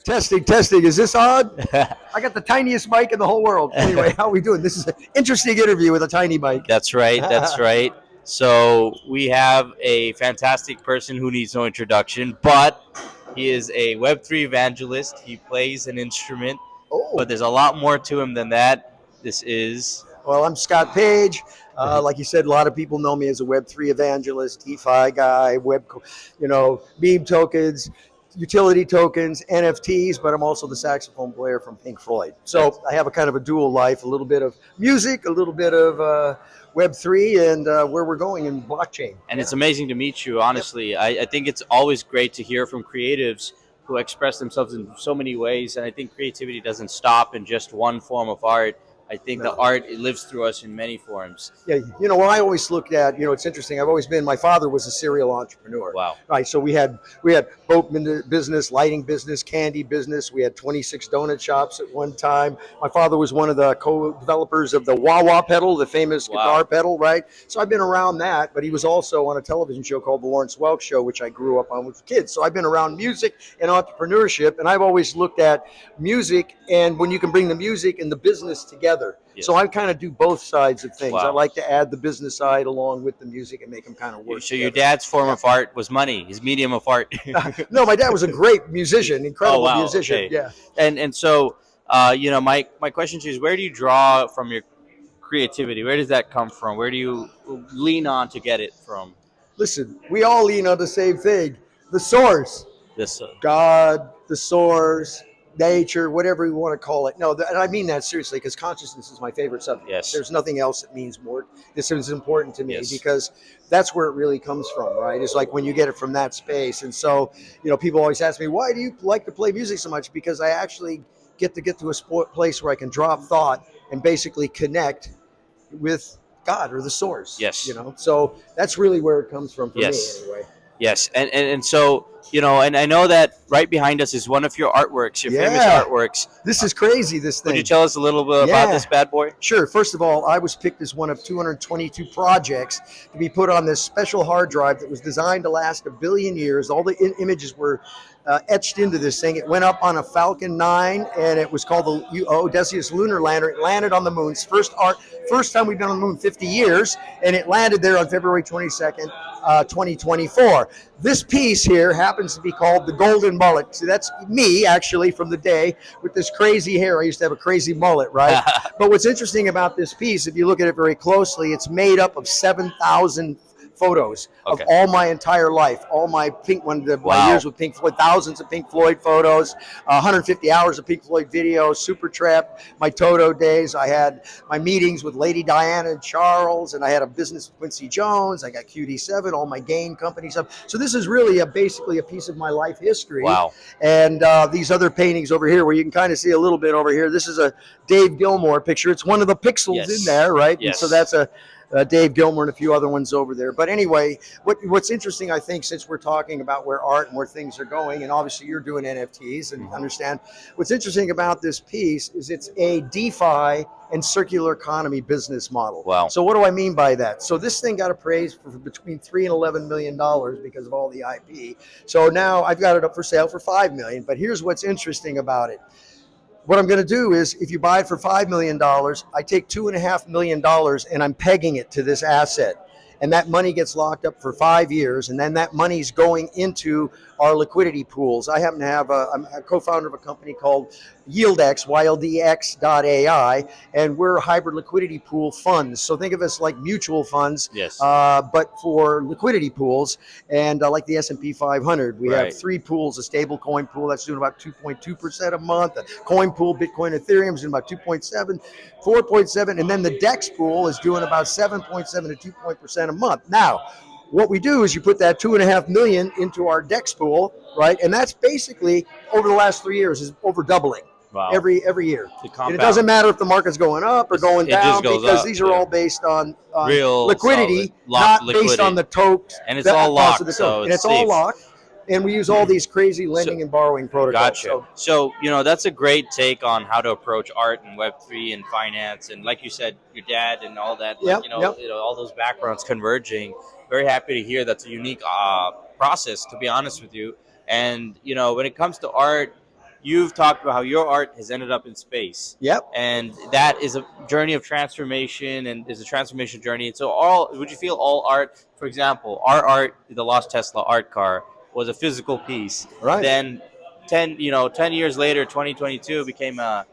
Testing, testing. Is this on? I got the tiniest mic in the whole world. Anyway, how are we doing? This is an interesting interview with a tiny mic. That's right. That's right. So we have a fantastic person who needs no introduction, but he is a Web3 evangelist. He plays an instrument, Oh, but there's a lot more to him than that. This is well, I'm Scott Page. Like you said, a lot of people know me as a Web3 evangelist, DeFi guy, meme tokens, utility tokens, NFTs, but I'm also the saxophone player from Pink Floyd. So I have a kind of a dual life, a little bit of music, a little bit of Web3, and where we're going in blockchain. and it's amazing to meet you. Honestly, I think it's always great to hear from creatives who express themselves in so many ways, and I think creativity doesn't stop in just one form of art. I think the art, it lives through us in many forms. Yeah, what I always looked at, it's interesting. I've always been. My father was a serial entrepreneur. Wow. Right. So we had boat business, lighting business, candy business. We had 26 donut shops at one time. My father was one of the co-developers of the wah wah pedal, the famous guitar pedal. Right. So I've been around that. But he was also on a television show called The Lawrence Welk Show, which I grew up on with kids. So I've been around music and entrepreneurship, and I've always looked at music and when you can bring the music and the business together. Yes. So I kind of do both sides of things. Wow. I like to add the business side along with the music and make them kind of work. So your dad's form of art was money, his medium of art. No, my dad was a great musician, incredible musician. Okay. Yeah. And so, my question to you is, where do you draw from your creativity? Where does that come from? Where do you lean on to get it from? Listen, we all lean on the same thing, the source. This God, the source, nature, whatever you want to call it. No, and I mean that seriously, because consciousness is my favorite subject. Yes. There's nothing else that means more. This is important to me Yes. because that's where it really comes from, right? It's like when you get it from that space. And so, people always ask me, why do you like to play music so much? Because I actually get to a place where I can drop thought and basically connect with God or the source. Yes. So that's really where it comes from for Yes. me anyway. Yes, and so and I know that right behind us is one of your artworks, your famous artworks. This is crazy, this thing. Could you tell us a little bit about this bad boy? Sure. First of all, I was picked as one of 222 projects to be put on this special hard drive that was designed to last 1 billion years. All the images were etched into this thing. It went up on a Falcon 9, and it was called the Odysseus Lunar Lander. It landed on the moon. It's first time we've been on the moon 50 years, and it landed there on February 22nd, 2024. This piece here happens to be called the Golden Mullet. See, that's me, actually, from the day with this crazy hair. I used to have a crazy mullet, right? But what's interesting about this piece, if you look at it very closely, it's made up of 7,000 photos of all my entire life, all my my years with Pink Floyd, thousands of Pink Floyd photos, 150 hours of Pink Floyd videos, Supertramp, my Toto days. I had my meetings with Lady Diana and Charles, and I had a business with Quincy Jones. I got QD7, all my game company stuff. So this is really basically a piece of my life history. Wow. And these other paintings over here, where you can kind of see a little bit over here, this is a Dave Gilmour picture. It's one of the pixels in there, right? Yes. And so that's a Dave Gilmour and a few other ones over there. But anyway, what's interesting, I think, since we're talking about where art and where things are going, and obviously you're doing NFTs and understand, what's interesting about this piece is it's a DeFi and circular economy business model. Wow. So what do I mean by that? So this thing got appraised for between $3 and $11 million because of all the IP. So now I've got it up for sale for $5 million. But here's what's interesting about it. What I'm going to do is, if you buy it for $5 million, I take $2.5 million and I'm pegging it to this asset. And that money gets locked up for 5 years, and then that money's going into our liquidity pools. I happen to have I'm a co-founder of a company called YieldX, YLDX.ai, and we're hybrid liquidity pool funds. So think of us like mutual funds, but for liquidity pools. And like the S&P 500, we have 3 pools: a stable coin pool that's doing about 2.2% a month, a coin pool, Bitcoin, Ethereum, is doing about 2.7, 4.7, and then the DEX pool is doing about 7.7 to 2% a month. Now, what we do is you put that $2.5 million into our DEX pool, right? And that's basically, over the last 3 years, is over doubling. Wow. Every year. And it doesn't matter if the market's going up or going down, because these are all based on real liquidity, not based on the tokens. And it's all locked, so it's all locked. And we use all these crazy lending and borrowing protocols. Gotcha. So, that's a great take on how to approach art and Web3 and finance. And like you said, your dad and all that, all those backgrounds converging. Very happy to hear that's a unique process, to be honest with you. And, when it comes to art, you've talked about how your art has ended up in space. Yep. And that is a journey of transformation, and is a transformation journey. And so, would you feel all art, for example, our art, the Lost Tesla art car, was a physical piece. Right. Then 10 years later, 2022 became a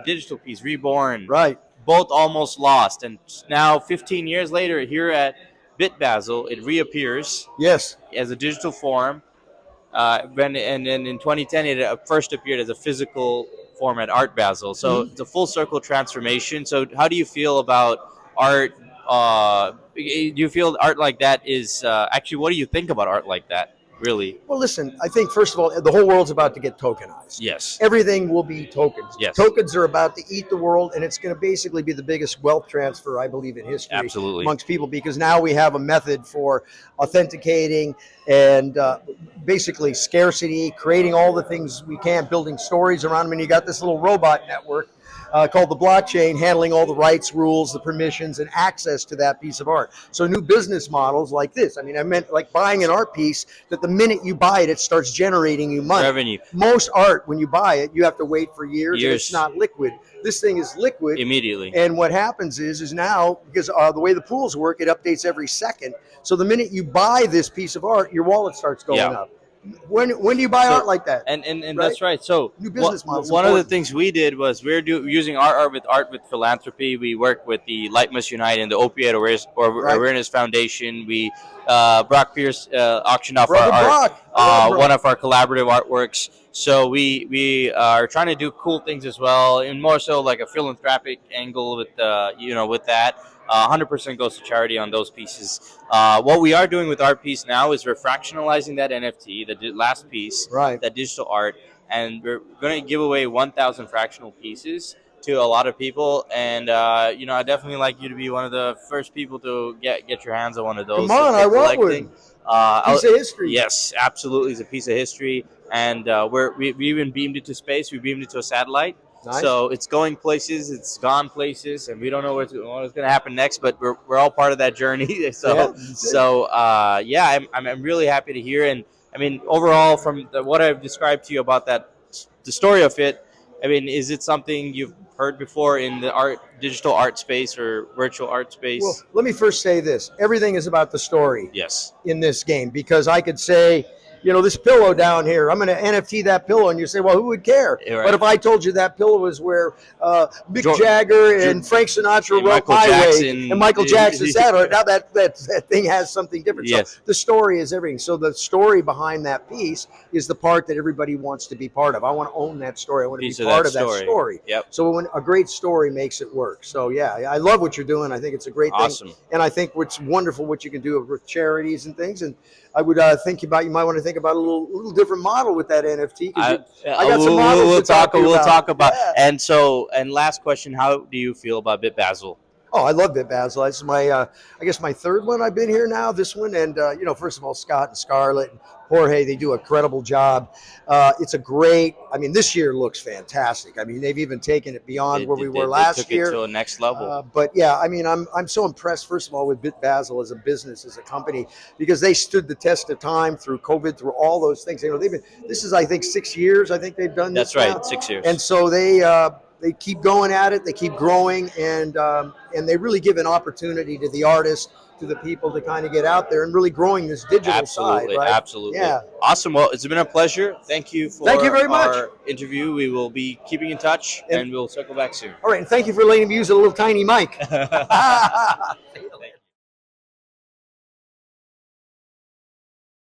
digital piece, reborn. Right. Both almost lost, and now 15 years later, here at BitBasel, it reappears. Yes. As a digital form. And in 2010, it first appeared as a physical form at Art Basel. So it's a full circle transformation. So how do you feel about art? Do you feel art like that is actually? What do you think about art like that? Really? Well, listen, I think first of all, the whole world's about to get tokenized. Yes. Everything will be tokens. Yes. Tokens are about to eat the world, and it's going to basically be the biggest wealth transfer, I believe, in history. Absolutely. Amongst people, because now we have a method for authenticating and basically scarcity, creating all the things we can, building stories around them. And you got this little robot network called the blockchain, handling all the rights, rules, the permissions, and access to that piece of art. So new business models like this. I mean, I meant like buying an art piece that the minute you buy it, it starts generating you money. Revenue. Most art, when you buy it, you have to wait for years. And it's not liquid. This thing is liquid. Immediately. And what happens is now, because the way the pools work, it updates every second. So the minute you buy this piece of art, your wallet starts going up. When do you buy art like that? And right? That's right. So new business models. One of the things we did was using our art with philanthropy. We worked with the Light Must Unite and the Opioid Awareness Foundation. We Brock Pierce auctioned off our art, one of our collaborative artworks. So we are trying to do cool things as well, and more so like a philanthropic angle with with that. 100% goes to charity on those pieces. What we are doing with our piece now is we're fractionalizing that NFT, the last piece, that digital art, and we're going to give away 1,000 fractional pieces to a lot of people. And I definitely like you to be one of the first people to get your hands on one of those. Come on, I want one. Piece of history. Yes, absolutely, it's a piece of history, and we even beamed it to space. We beamed it to a satellite. Nice. So it's going places, it's gone places, and we don't know what's going to happen next. But we're all part of that journey. I'm really happy to hear. And I mean, overall, from what I've described to you about the story of it, I mean, is it something you've heard before in the digital art space or virtual art space? Well, let me first say this: everything is about the story. Yes. In this game, because I could say, this pillow down here, I'm going to NFT that pillow. And you say, well, who would care? Right. But if I told you that pillow was where Mick Jagger and Frank Sinatra wrote My Way, and Michael Jackson said, or now that thing has something different. Yes. So the story is everything. So the story behind that piece is the part that everybody wants to be part of. I want to own that story. I want to be part of that story. Yep. So when a great story makes it work. So yeah, I love what you're doing. I think it's a great thing. And I think what's wonderful what you can do with charities and things. And I would think about, you might want to think about a little different model with that NFT. I got some models to talk about. We'll talk about. Yeah. And last question, how do you feel about BitBasel? Oh, I love BitBasel. It's my, I guess my third one I've been here now, this one. And, first of all, Scott and Scarlett and Jorge, they do a credible job. It's a great, this year looks fantastic. I mean, they've even taken it beyond where we were last year. It to a next level. But yeah, I'm so impressed, first of all, with BitBasel as a business, as a company, because they stood the test of time through COVID, through all those things. This is, I think, 6 years, I think they've done this. That's right, now. 6 years. And so they keep going at it, they keep growing, and they really give an opportunity to the artists, to the people to kind of get out there and really growing this digital side, right? Absolutely. Yeah. Awesome. Well, it's been a pleasure. Thank you for very much. Our interview. We will be keeping in touch, and we'll circle back soon. All right, and thank you for letting me use a little tiny mic.